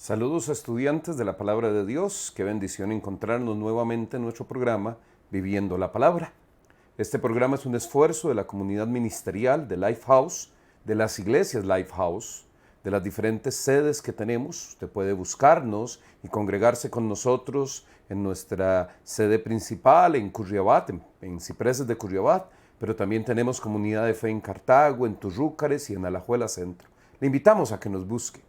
Saludos a estudiantes de la Palabra de Dios. Qué bendición encontrarnos nuevamente en nuestro programa Viviendo la Palabra. Este programa es un esfuerzo de la comunidad ministerial de Lifehouse, de las iglesias Lifehouse, de las diferentes sedes que tenemos. Usted puede buscarnos y congregarse con nosotros en nuestra sede principal en Curriabat, en Cipreses de Curriabat, pero también tenemos comunidad de fe en Cartago, en Turrúcares y en Alajuela Centro. Le invitamos a que nos busque.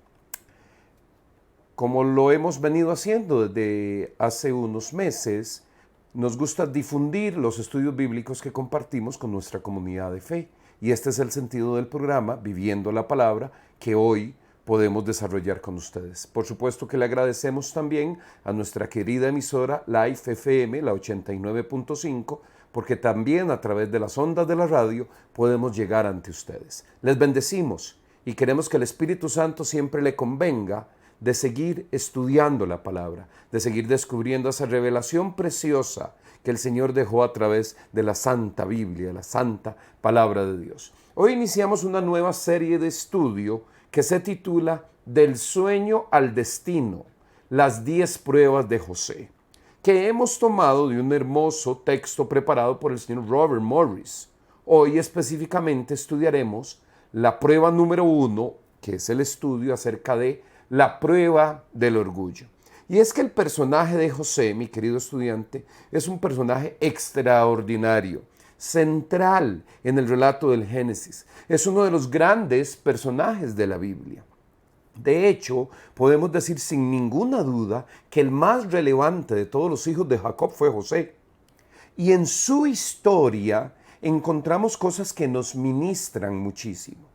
Como lo hemos venido haciendo desde hace unos meses, nos gusta difundir los estudios bíblicos que compartimos con nuestra comunidad de fe. Y este es el sentido del programa, Viviendo la Palabra, que hoy podemos desarrollar con ustedes. Por supuesto que le agradecemos también a nuestra querida emisora Life FM, la 89.5, porque también a través de las ondas de la radio podemos llegar ante ustedes. Les bendecimos y queremos que el Espíritu Santo siempre le convenga de seguir estudiando la palabra, de seguir descubriendo esa revelación preciosa que el Señor dejó a través de la Santa Biblia, la Santa Palabra de Dios. Hoy iniciamos una nueva serie de estudio que se titula Del sueño al destino, las 10 pruebas de José, que hemos tomado de un hermoso texto preparado por el señor Robert Morris. Hoy específicamente estudiaremos la prueba número 1, que es el estudio acerca de la prueba del orgullo. Y es que el personaje de José, mi querido estudiante, es un personaje extraordinario, central en el relato del Génesis. Es uno de los grandes personajes de la Biblia. De hecho, podemos decir sin ninguna duda que el más relevante de todos los hijos de Jacob fue José. Y en su historia encontramos cosas que nos ministran muchísimo.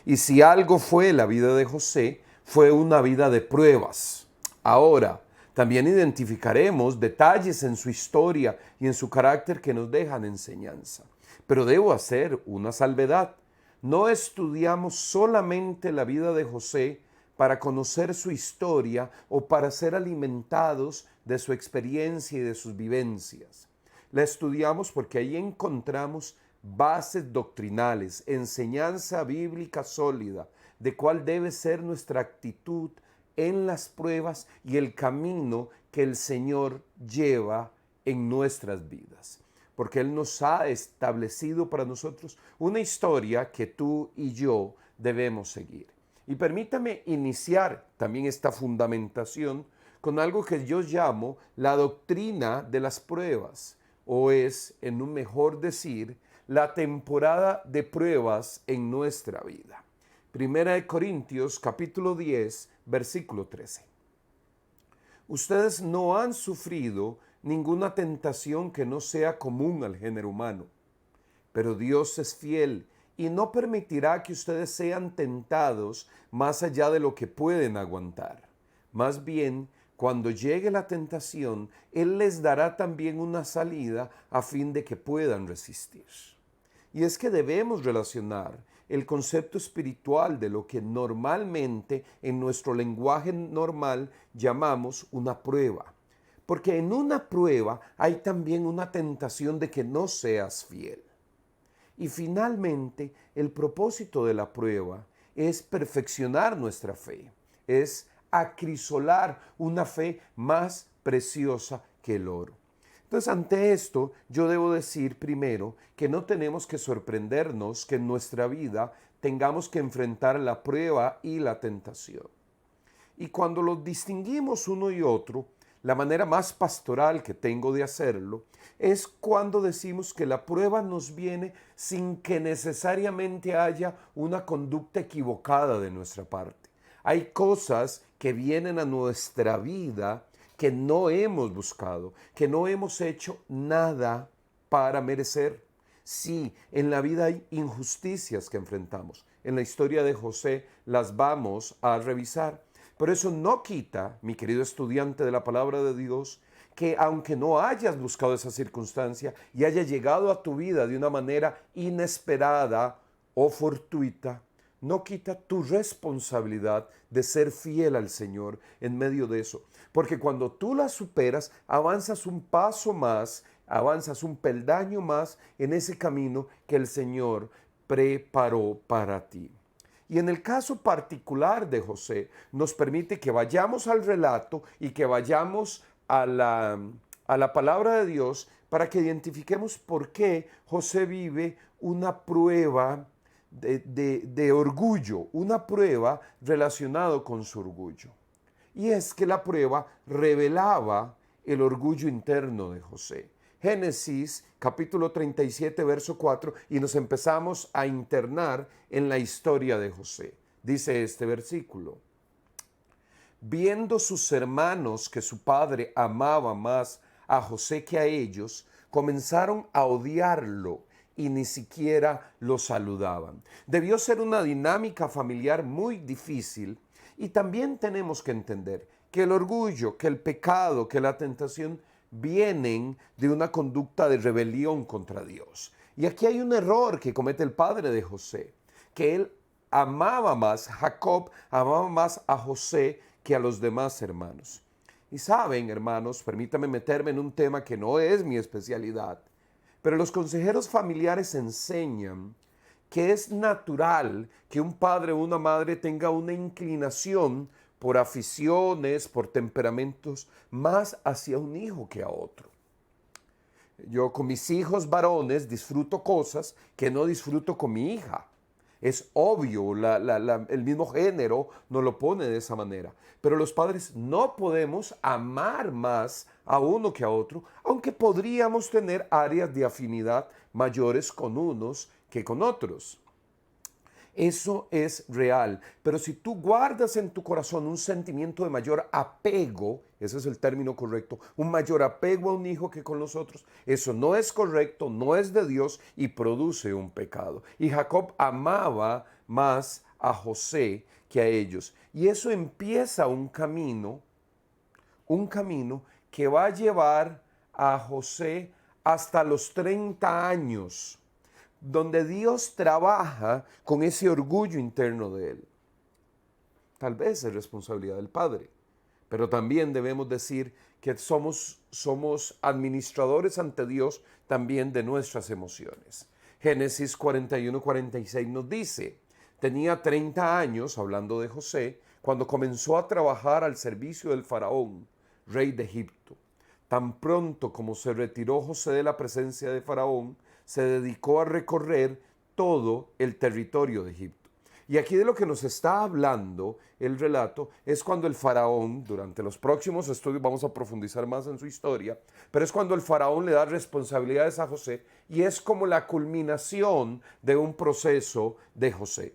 Y si algo fue la vida de José, fue una vida de pruebas. Ahora, también identificaremos detalles en su historia y en su carácter que nos dejan enseñanza. Pero debo hacer una salvedad. No estudiamos solamente la vida de José para conocer su historia o para ser alimentados de su experiencia y de sus vivencias. La estudiamos porque ahí encontramos bases doctrinales, enseñanza bíblica sólida, de cuál debe ser nuestra actitud en las pruebas y el camino que el Señor lleva en nuestras vidas. Porque Él nos ha establecido para nosotros una historia que tú y yo debemos seguir. Y permítame iniciar también esta fundamentación con algo que yo llamo la doctrina de las pruebas, o es, en un mejor decir, la temporada de pruebas en nuestra vida. Primera de Corintios, capítulo 10, versículo 13. Ustedes no han sufrido ninguna tentación que no sea común al género humano, pero Dios es fiel y no permitirá que ustedes sean tentados más allá de lo que pueden aguantar. Más bien, cuando llegue la tentación, Él les dará también una salida a fin de que puedan resistir. Y es que debemos relacionar el concepto espiritual de lo que normalmente en nuestro lenguaje normal llamamos una prueba. Porque en una prueba hay también una tentación de que no seas fiel. Y finalmente, el propósito de la prueba es perfeccionar nuestra fe, es acrisolar una fe más preciosa que el oro. Entonces, ante esto, yo debo decir primero que no tenemos que sorprendernos que en nuestra vida tengamos que enfrentar la prueba y la tentación. Y cuando los distinguimos uno y otro, la manera más pastoral que tengo de hacerlo es cuando decimos que la prueba nos viene sin que necesariamente haya una conducta equivocada de nuestra parte. Hay cosas que vienen a nuestra vida que no hemos buscado, que no hemos hecho nada para merecer. Sí, en la vida hay injusticias que enfrentamos. En la historia de José las vamos a revisar. Pero eso no quita, mi querido estudiante de la palabra de Dios, que aunque no hayas buscado esa circunstancia y haya llegado a tu vida de una manera inesperada o fortuita, no quita tu responsabilidad de ser fiel al Señor en medio de eso. Porque cuando tú la superas, avanzas un paso más, avanzas un peldaño más en ese camino que el Señor preparó para ti. Y en el caso particular de José, nos permite que vayamos al relato y que vayamos a la palabra de Dios para que identifiquemos por qué José vive una prueba de orgullo, una prueba relacionada con su orgullo. Y es que la prueba revelaba el orgullo interno de José. Génesis capítulo 37, verso 4, y nos empezamos a internar en la historia de José. Dice este versículo: viendo sus hermanos que su padre amaba más a José que a ellos, comenzaron a odiarlo y ni siquiera lo saludaban. Debió ser una dinámica familiar muy difícil, y también tenemos que entender que el orgullo, que el pecado, que la tentación vienen de una conducta de rebelión contra Dios. Y aquí hay un error que comete el padre de José, que él amaba más, Jacob amaba más a José que a los demás hermanos. Y saben, hermanos, permítame meterme en un tema que no es mi especialidad, pero los consejeros familiares enseñan que es natural que un padre o una madre tenga una inclinación por aficiones, por temperamentos, más hacia un hijo que a otro. Yo con mis hijos varones disfruto cosas que no disfruto con mi hija. Es obvio, el mismo género nos lo pone de esa manera. Pero los padres no podemos amar más a uno que a otro, aunque podríamos tener áreas de afinidad mayores con unos que con otros. Eso es real, pero si tú guardas en tu corazón un sentimiento de mayor apego, ese es el término correcto, un mayor apego a un hijo que con los otros, eso no es correcto, no es de Dios y produce un pecado. Y Jacob amaba más a José que a ellos. Y eso empieza un camino que va a llevar a José hasta los 30 años, donde Dios trabaja con ese orgullo interno de él. Tal vez es responsabilidad del padre, pero también debemos decir que somos administradores ante Dios también de nuestras emociones. Génesis 41-46 nos dice: tenía 30 años, hablando de José, cuando comenzó a trabajar al servicio del faraón, rey de Egipto. Tan pronto como se retiró José de la presencia de Faraón, se dedicó a recorrer todo el territorio de Egipto. Y aquí de lo que nos está hablando el relato es cuando el faraón, durante los próximos estudios vamos a profundizar más en su historia, pero es cuando el faraón le da responsabilidades a José y es como la culminación de un proceso de José.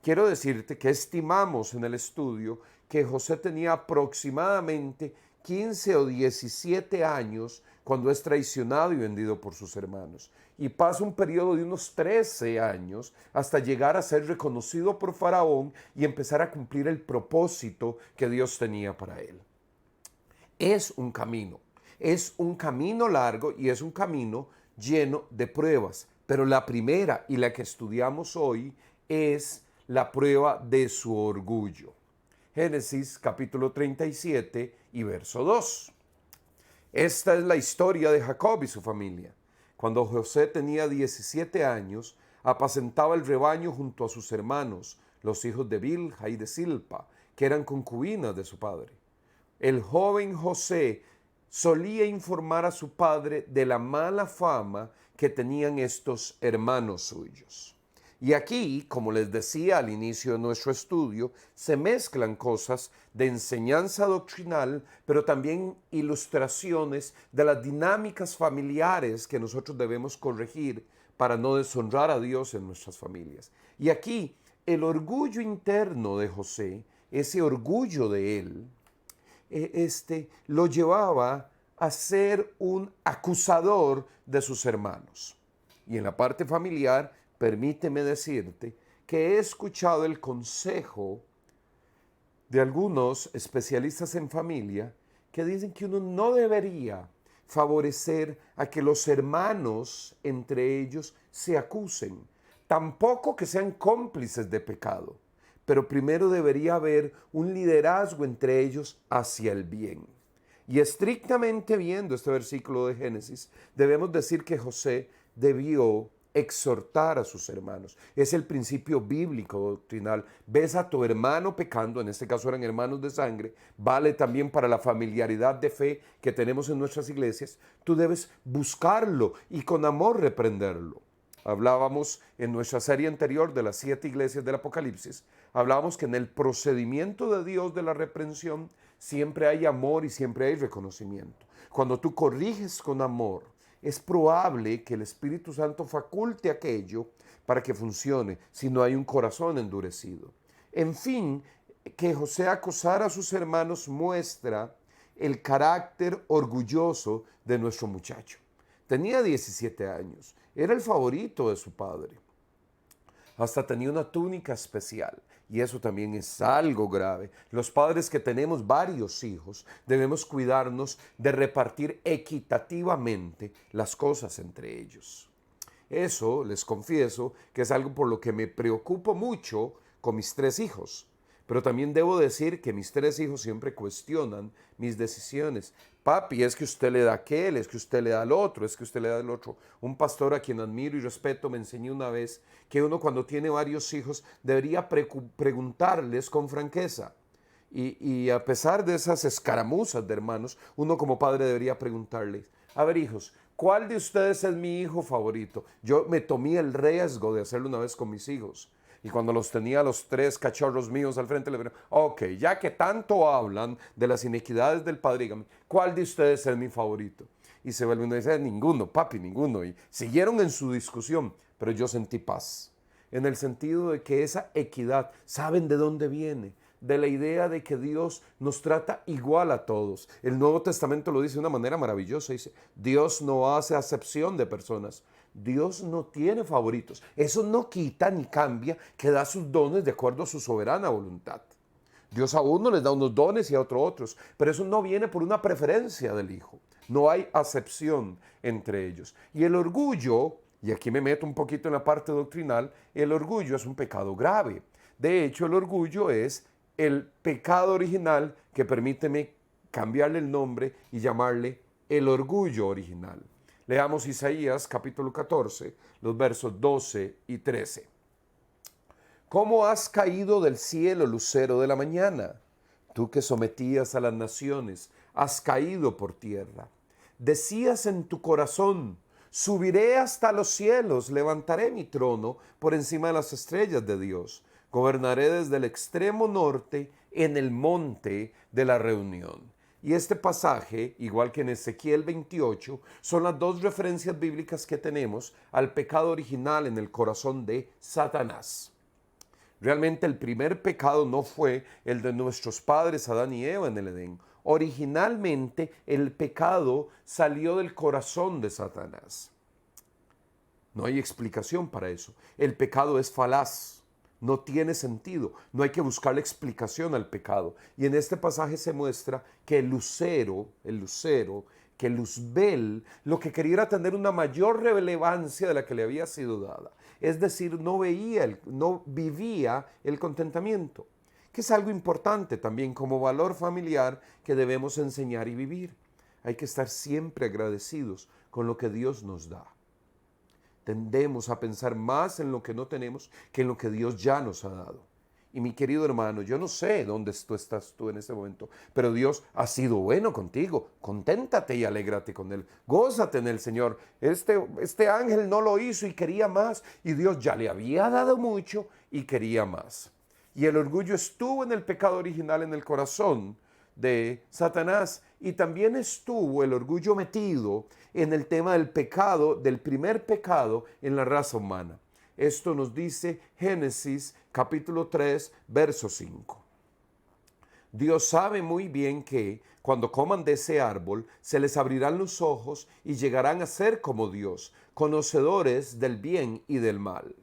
Quiero decirte que estimamos en el estudio que José tenía aproximadamente 15 o 17 años cuando es traicionado y vendido por sus hermanos. Y pasa un periodo de unos 13 años hasta llegar a ser reconocido por Faraón y empezar a cumplir el propósito que Dios tenía para él. Es un camino largo y es un camino lleno de pruebas. Pero la primera y la que estudiamos hoy es la prueba de su orgullo. Génesis capítulo 37 y verso 2. Esta es la historia de Jacob y su familia. Cuando José tenía 17 años, apacentaba el rebaño junto a sus hermanos, los hijos de Bilha y de Silpa, que eran concubinas de su padre. El joven José solía informar a su padre de la mala fama que tenían estos hermanos suyos. Y aquí, como les decía al inicio de nuestro estudio, se mezclan cosas de enseñanza doctrinal, pero también ilustraciones de las dinámicas familiares que nosotros debemos corregir para no deshonrar a Dios en nuestras familias. Y aquí, el orgullo interno de José, ese orgullo de él, lo llevaba a ser un acusador de sus hermanos. Y en la parte familiar, permíteme decirte que he escuchado el consejo de algunos especialistas en familia que dicen que uno no debería favorecer a que los hermanos entre ellos se acusen, tampoco que sean cómplices de pecado, pero primero debería haber un liderazgo entre ellos hacia el bien. Y estrictamente viendo este versículo de Génesis, debemos decir que José debió exhortar a sus hermanos. Es el principio bíblico doctrinal. Ves a tu hermano pecando, en este caso eran hermanos de sangre, vale también para la familiaridad de fe que tenemos en nuestras iglesias. Tú debes buscarlo y con amor reprenderlo. Hablábamos en nuestra serie anterior de las 7 iglesias del Apocalipsis, hablábamos que en el procedimiento de Dios de la reprensión siempre hay amor y siempre hay reconocimiento. Cuando tú corriges con amor, es probable que el Espíritu Santo faculte aquello para que funcione si no hay un corazón endurecido. En fin, que José acosara a sus hermanos muestra el carácter orgulloso de nuestro muchacho. Tenía 17 años, era el favorito de su padre. Hasta tenía una túnica especial. Y eso también es algo grave. Los padres que tenemos varios hijos debemos cuidarnos de repartir equitativamente las cosas entre ellos. Eso, les confieso, que es algo por lo que me preocupo mucho con mis 3 hijos. Pero también debo decir que mis 3 hijos siempre cuestionan mis decisiones. Papi, es que usted le da aquel, es que usted le da al otro, es que usted le da al otro. Un pastor a quien admiro y respeto me enseñó una vez que uno cuando tiene varios hijos debería preguntarles con franqueza. Y a pesar de esas escaramuzas de hermanos, uno como padre debería preguntarles, a ver hijos, ¿cuál de ustedes es mi hijo favorito? Yo me tomé el riesgo de hacerlo una vez con mis hijos. Y cuando los tenía los 3 cachorros míos al frente, le dije, ok, ya que tanto hablan de las inequidades del padre, dígame, ¿cuál de ustedes es mi favorito? Y se vuelve uno y dice, ninguno, papi, ninguno. Y siguieron en su discusión, pero yo sentí paz. En el sentido de que esa equidad, ¿saben de dónde viene? De la idea de que Dios nos trata igual a todos. El Nuevo Testamento lo dice de una manera maravillosa. Dice, Dios no hace acepción de personas. Dios no tiene favoritos. Eso no quita ni cambia que da sus dones de acuerdo a su soberana voluntad. Dios a uno les da unos dones y a otro otros, pero eso no viene por una preferencia del Hijo. No hay acepción entre ellos. Y el orgullo, y aquí me meto un poquito en la parte doctrinal, el orgullo es un pecado grave. De hecho, el orgullo es el pecado original que permíteme cambiarle el nombre y llamarle el orgullo original. Leamos Isaías capítulo 14, los versos 12 y 13. ¿Cómo has caído del cielo, lucero de la mañana? Tú que sometías a las naciones, has caído por tierra. Decías en tu corazón, subiré hasta los cielos, levantaré mi trono por encima de las estrellas de Dios. Gobernaré desde el extremo norte en el monte de la reunión. Y este pasaje, igual que en Ezequiel 28, son las 2 referencias bíblicas que tenemos al pecado original en el corazón de Satanás. Realmente el primer pecado no fue el de nuestros padres Adán y Eva en el Edén. Originalmente el pecado salió del corazón de Satanás. No hay explicación para eso. El pecado es falaz. No tiene sentido, no hay que buscarle explicación al pecado. Y en este pasaje se muestra que el lucero, que Luzbel, lo que quería era tener una mayor relevancia de la que le había sido dada. Es decir, no vivía el contentamiento, que es algo importante también como valor familiar que debemos enseñar y vivir. Hay que estar siempre agradecidos con lo que Dios nos da. Tendemos a pensar más en lo que no tenemos que en lo que Dios ya nos ha dado. Y mi querido hermano, yo no sé dónde estás tú en este momento, pero Dios ha sido bueno contigo. Conténtate y alégrate con Él. Gózate en el Señor. Este ángel no lo hizo y quería más, y Dios ya le había dado mucho y quería más. Y el orgullo estuvo en el pecado original en el corazón de Satanás, y también estuvo el orgullo metido en el tema del pecado, del primer pecado en la raza humana. Esto nos dice Génesis capítulo 3, verso 5. Dios sabe muy bien que cuando coman de ese árbol se les abrirán los ojos y llegarán a ser como Dios, conocedores del bien y del mal.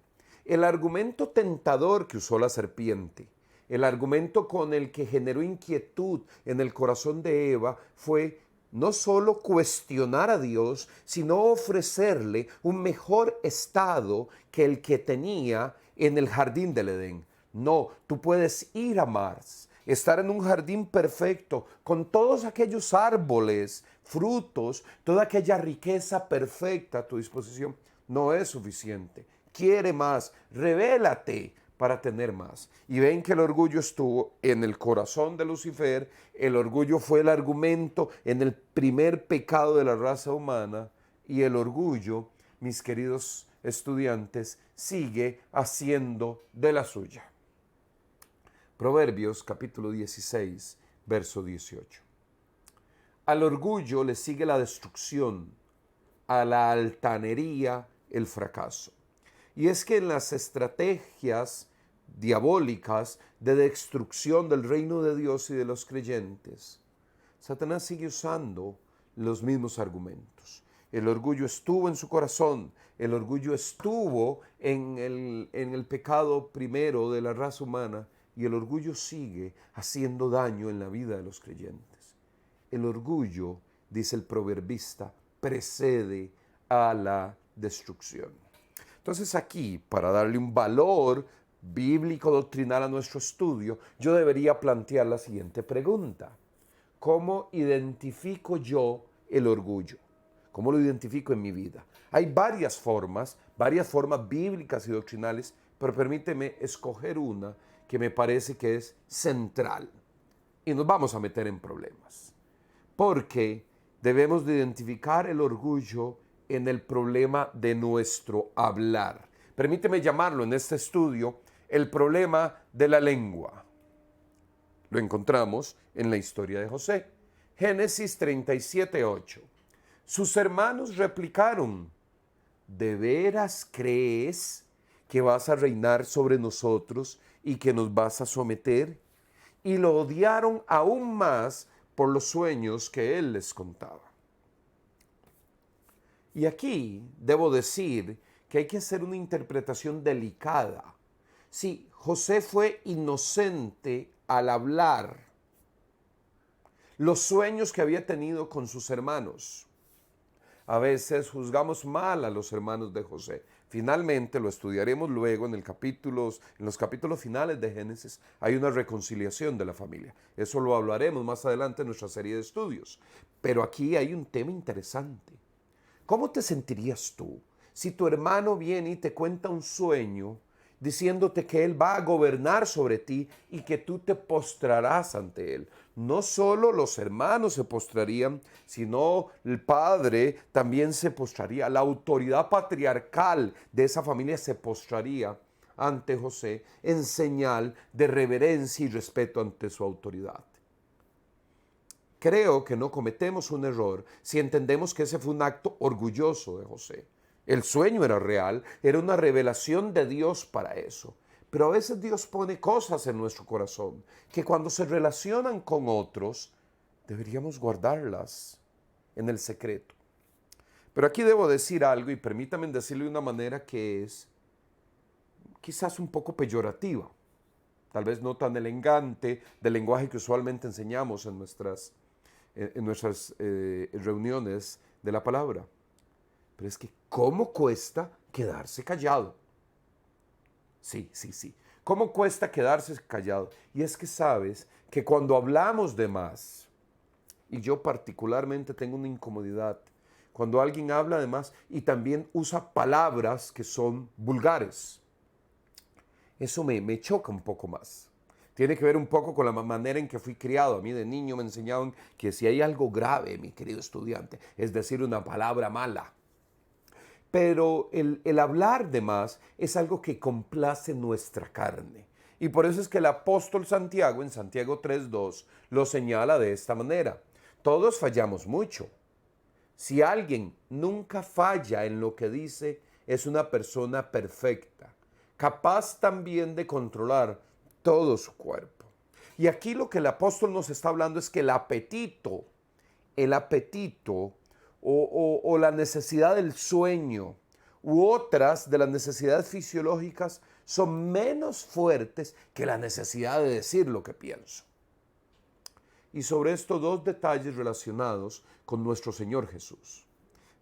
El argumento tentador que usó la serpiente, el argumento con el que generó inquietud en el corazón de Eva fue no solo cuestionar a Dios, sino ofrecerle un mejor estado que el que tenía en el jardín del Edén. No, tú puedes ir a Mars, estar en un jardín perfecto, con todos aquellos árboles, frutos, toda aquella riqueza perfecta a tu disposición. no es suficiente. Quiere más, revélate para tener más. Y ven que el orgullo estuvo en el corazón de Lucifer, el orgullo fue el argumento en el primer pecado de la raza humana, y el orgullo, mis queridos estudiantes, sigue haciendo de la suya. Proverbios capítulo 16, verso 18. Al orgullo le sigue la destrucción, a la altanería el fracaso. Y es que en las estrategias diabólicas de destrucción del reino de Dios y de los creyentes, Satanás sigue usando los mismos argumentos. El orgullo estuvo en su corazón, el orgullo estuvo en el pecado primero de la raza humana, y el orgullo sigue haciendo daño en la vida de los creyentes. El orgullo, dice el proverbista, precede a la destrucción. Entonces aquí, para darle un valor bíblico doctrinal a nuestro estudio, yo debería plantear la siguiente pregunta. ¿Cómo identifico yo el orgullo? ¿Cómo lo identifico en mi vida? Hay varias formas bíblicas y doctrinales, pero permíteme escoger una que me parece que es central. Y nos vamos a meter en problemas. Porque debemos de identificar el orgullo en el problema de nuestro hablar. Permíteme llamarlo en este estudio el problema de la lengua. Lo encontramos en la historia de José. Génesis 37:8. Sus hermanos replicaron: ¿de veras crees que vas a reinar sobre nosotros y que nos vas a someter? Y lo odiaron aún más por los sueños que él les contaba. Y aquí debo decir que hay que hacer una interpretación delicada. Sí, José fue inocente al hablar los sueños que había tenido con sus hermanos. A veces juzgamos mal a los hermanos de José. Finalmente, lo estudiaremos luego en los capítulos finales de Génesis, hay una reconciliación de la familia. Eso lo hablaremos más adelante en nuestra serie de estudios. Pero aquí hay un tema interesante. ¿Cómo te sentirías tú si tu hermano viene y te cuenta un sueño diciéndote que él va a gobernar sobre ti y que tú te postrarás ante él? No solo los hermanos se postrarían, sino el padre también se postraría. La autoridad patriarcal de esa familia se postraría ante José en señal de reverencia y respeto ante su autoridad. Creo que no cometemos un error si entendemos que ese fue un acto orgulloso de José. El sueño era real, era una revelación de Dios para eso. Pero a veces Dios pone cosas en nuestro corazón que cuando se relacionan con otros, deberíamos guardarlas en el secreto. Pero aquí debo decir algo, y permítanme decirlo de una manera que es quizás un poco peyorativa, tal vez no tan elegante del lenguaje que usualmente enseñamos en nuestras reuniones de la palabra. Pero es que, ¿cómo cuesta quedarse callado? Sí. ¿Cómo cuesta quedarse callado? Y es que sabes que cuando hablamos de más, y yo particularmente tengo una incomodidad, cuando alguien habla de más y también usa palabras que son vulgares, eso me choca un poco más. Tiene que ver un poco con la manera en que fui criado. A mí de niño me enseñaban que si hay algo grave, mi querido estudiante, es decir, una palabra mala. Pero el hablar de más es algo que complace nuestra carne. Y por eso es que el apóstol Santiago, en Santiago 3:2, lo señala de esta manera. Todos fallamos mucho. Si alguien nunca falla en lo que dice, es una persona perfecta, capaz también de controlar todo su cuerpo. Y aquí lo que el apóstol nos está hablando es que el apetito o la necesidad del sueño u otras de las necesidades fisiológicas son menos fuertes que la necesidad de decir lo que pienso. Y sobre estos dos detalles relacionados con nuestro Señor Jesús.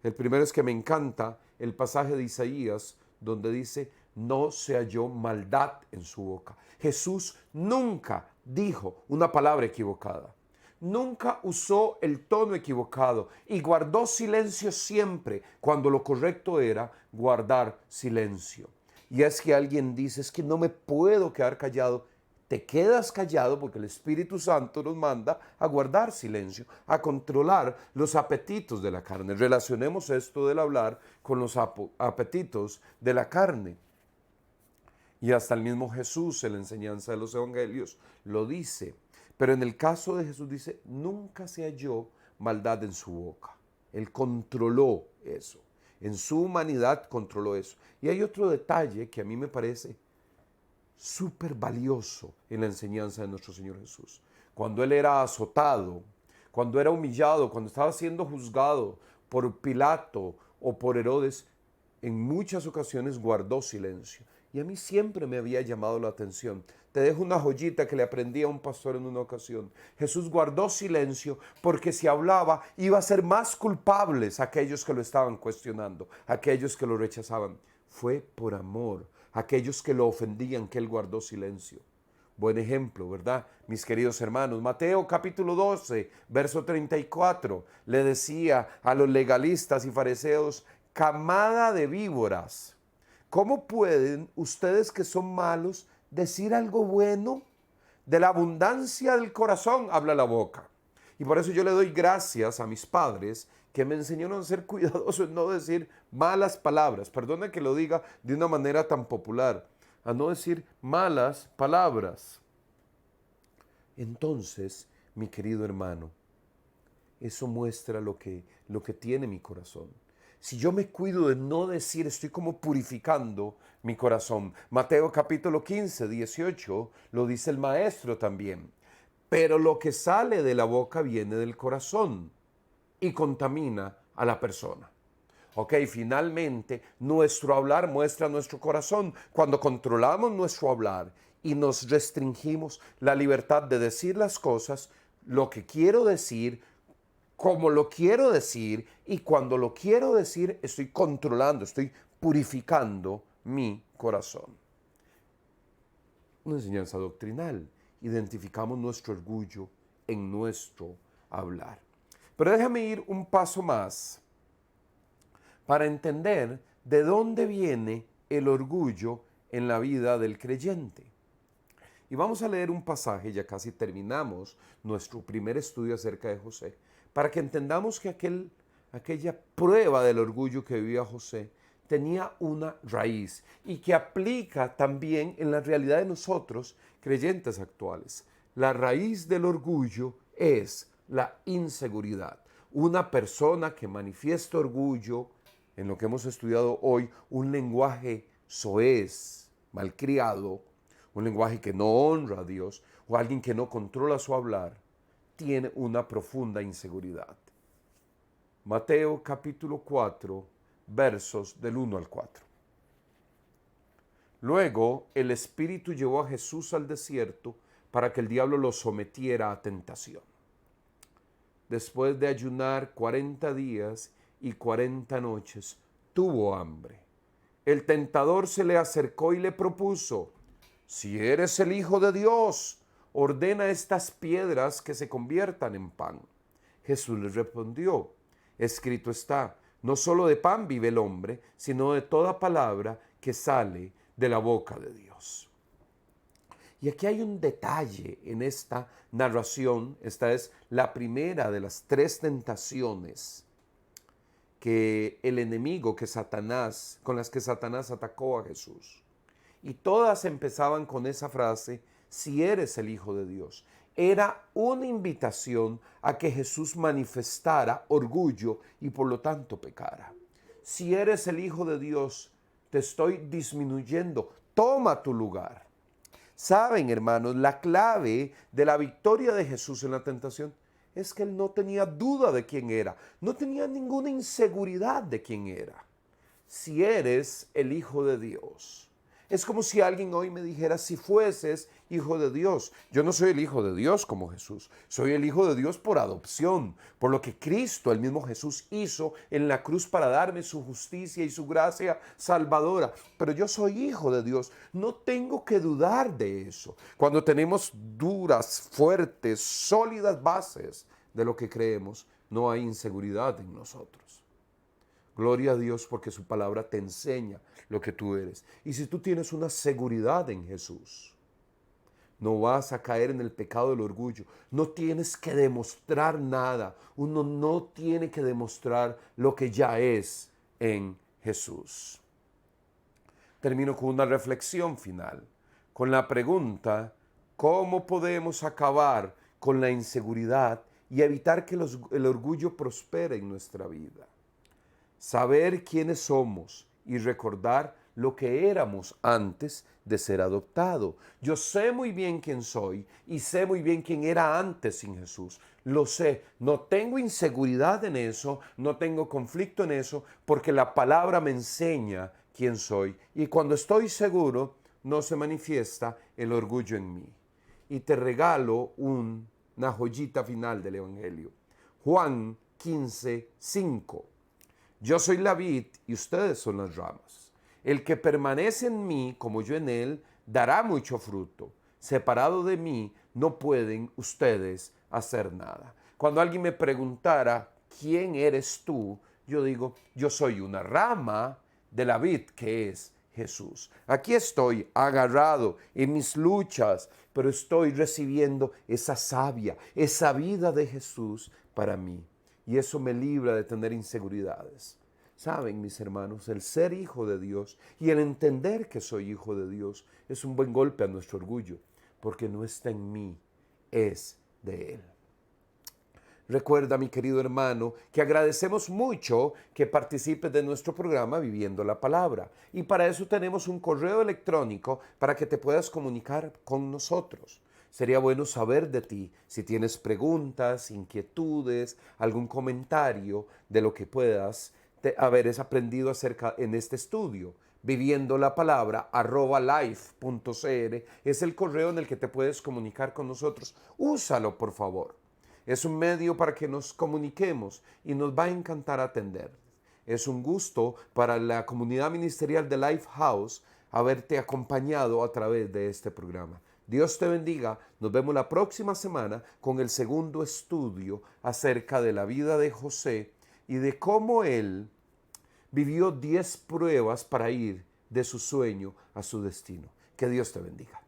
El primero es que me encanta el pasaje de Isaías donde dice: no se halló maldad en su boca. Jesús nunca dijo una palabra equivocada. nunca usó el tono equivocado y guardó silencio siempre cuando lo correcto era guardar silencio. Y es que alguien dice, es que no me puedo quedar callado. Te quedas callado porque el Espíritu Santo nos manda a guardar silencio, a controlar los apetitos de la carne. Relacionemos esto del hablar con los apetitos de la carne. Y hasta el mismo Jesús en la enseñanza de los evangelios lo dice. Pero en el caso de Jesús dice, nunca se halló maldad en su boca. Él controló eso. En su humanidad controló eso. Y hay otro detalle que a mí me parece súper valioso en la enseñanza de nuestro Señor Jesús. Cuando Él era azotado, cuando era humillado, cuando estaba siendo juzgado por Pilato o por Herodes, en muchas ocasiones guardó silencio. Y a mí siempre me había llamado la atención. Te dejo una joyita que le aprendí a un pastor en una ocasión. Jesús guardó silencio porque si hablaba iba a ser más culpables aquellos que lo estaban cuestionando, aquellos que lo rechazaban. Fue por amor, aquellos que lo ofendían, que Él guardó silencio. Buen ejemplo, ¿verdad? Mis queridos hermanos, Mateo capítulo 12, verso 34, le decía a los legalistas y fariseos, camada de víboras, ¿cómo pueden ustedes que son malos decir algo bueno? De la abundancia del corazón habla la boca. Y por eso yo le doy gracias a mis padres que me enseñaron a ser cuidadoso en no decir malas palabras. Perdone que lo diga de una manera tan popular. A no decir malas palabras. Entonces, mi querido hermano, eso muestra lo que tiene mi corazón. Si yo me cuido de no decir, estoy como purificando mi corazón. Mateo capítulo 15, 18, lo dice el maestro también. Pero lo que sale de la boca viene del corazón y contamina a la persona. Ok, finalmente, nuestro hablar muestra nuestro corazón. Cuando controlamos nuestro hablar y nos restringimos la libertad de decir las cosas, lo que quiero decir, como lo quiero decir, y cuando lo quiero decir, estoy controlando, estoy purificando mi corazón. Una enseñanza doctrinal. Identificamos nuestro orgullo en nuestro hablar. Pero déjame ir un paso más para entender de dónde viene el orgullo en la vida del creyente. Y vamos a leer un pasaje, ya casi terminamos nuestro primer estudio acerca de José, para que entendamos que aquella prueba del orgullo que vivía José tenía una raíz y que aplica también en la realidad de nosotros, creyentes actuales. La raíz del orgullo es la inseguridad. Una persona que manifiesta orgullo, en lo que hemos estudiado hoy, un lenguaje soez, malcriado, un lenguaje que no honra a Dios, o alguien que no controla su hablar, tiene una profunda inseguridad. Mateo capítulo 4, versos del 1 al 4. Luego el Espíritu llevó a Jesús al desierto para que el diablo lo sometiera a tentación. Después de ayunar 40 días y 40 noches, tuvo hambre. El tentador se le acercó y le propuso, si eres el Hijo de Dios, ordena estas piedras que se conviertan en pan. Jesús le respondió, escrito está, no solo de pan vive el hombre, sino de toda palabra que sale de la boca de Dios. Y aquí hay un detalle en esta narración. Esta es la primera de las 3 tentaciones que el enemigo, con las que Satanás atacó a Jesús. Y todas empezaban con esa frase, si eres el Hijo de Dios. Era una invitación a que Jesús manifestara orgullo y por lo tanto pecara. Si eres el Hijo de Dios, te estoy disminuyendo, toma tu lugar. Saben, hermanos, la clave de la victoria de Jesús en la tentación es que Él no tenía duda de quién era, no tenía ninguna inseguridad de quién era. Si eres el Hijo de Dios, Es como si alguien hoy me dijera, si fueses hijo de Dios. Yo no soy el hijo de Dios como Jesús, soy el hijo de Dios por adopción, por lo que Cristo, el mismo Jesús, hizo en la cruz para darme su justicia y su gracia salvadora. Pero yo soy hijo de Dios, no tengo que dudar de eso. Cuando tenemos duras, fuertes, sólidas bases de lo que creemos, no hay inseguridad en nosotros. Gloria a Dios porque su palabra te enseña lo que tú eres. Y si tú tienes una seguridad en Jesús, no vas a caer en el pecado del orgullo. No tienes que demostrar nada. Uno no tiene que demostrar lo que ya es en Jesús. Termino con una reflexión final, con la pregunta, ¿cómo podemos acabar con la inseguridad y evitar que el orgullo prospere en nuestra vida? Saber quiénes somos y recordar lo que éramos antes de ser adoptado. Yo sé muy bien quién soy y sé muy bien quién era antes sin Jesús. Lo sé, no tengo inseguridad en eso, no tengo conflicto en eso, porque la palabra me enseña quién soy. Y cuando estoy seguro, no se manifiesta el orgullo en mí. Y te regalo una joyita final del Evangelio. Juan 15:5. Yo soy la vid y ustedes son las ramas. El que permanece en mí, como yo en él, dará mucho fruto. Separado de mí, no pueden ustedes hacer nada. Cuando alguien me preguntara, ¿quién eres tú? Yo digo, yo soy una rama de la vid que es Jesús. Aquí estoy agarrado en mis luchas, pero estoy recibiendo esa savia, esa vida de Jesús para mí. Y eso me libra de tener inseguridades. Saben, mis hermanos, el ser hijo de Dios y el entender que soy hijo de Dios es un buen golpe a nuestro orgullo, porque no está en mí, es de Él. Recuerda, mi querido hermano, que agradecemos mucho que participes de nuestro programa Viviendo la Palabra. Y para eso tenemos un correo electrónico para que te puedas comunicar con nosotros. Sería bueno saber de ti si tienes preguntas, inquietudes, algún comentario de lo que puedas haber aprendido acerca en este estudio. Viviendo la palabra @life.cr es el correo en el que te puedes comunicar con nosotros. Úsalo, por favor. Es un medio para que nos comuniquemos y nos va a encantar atender. Es un gusto para la comunidad ministerial de Lifehouse haberte acompañado a través de este programa. Dios te bendiga. Nos vemos la próxima semana con el segundo estudio acerca de la vida de José y de cómo él vivió 10 pruebas para ir de su sueño a su destino. Que Dios te bendiga.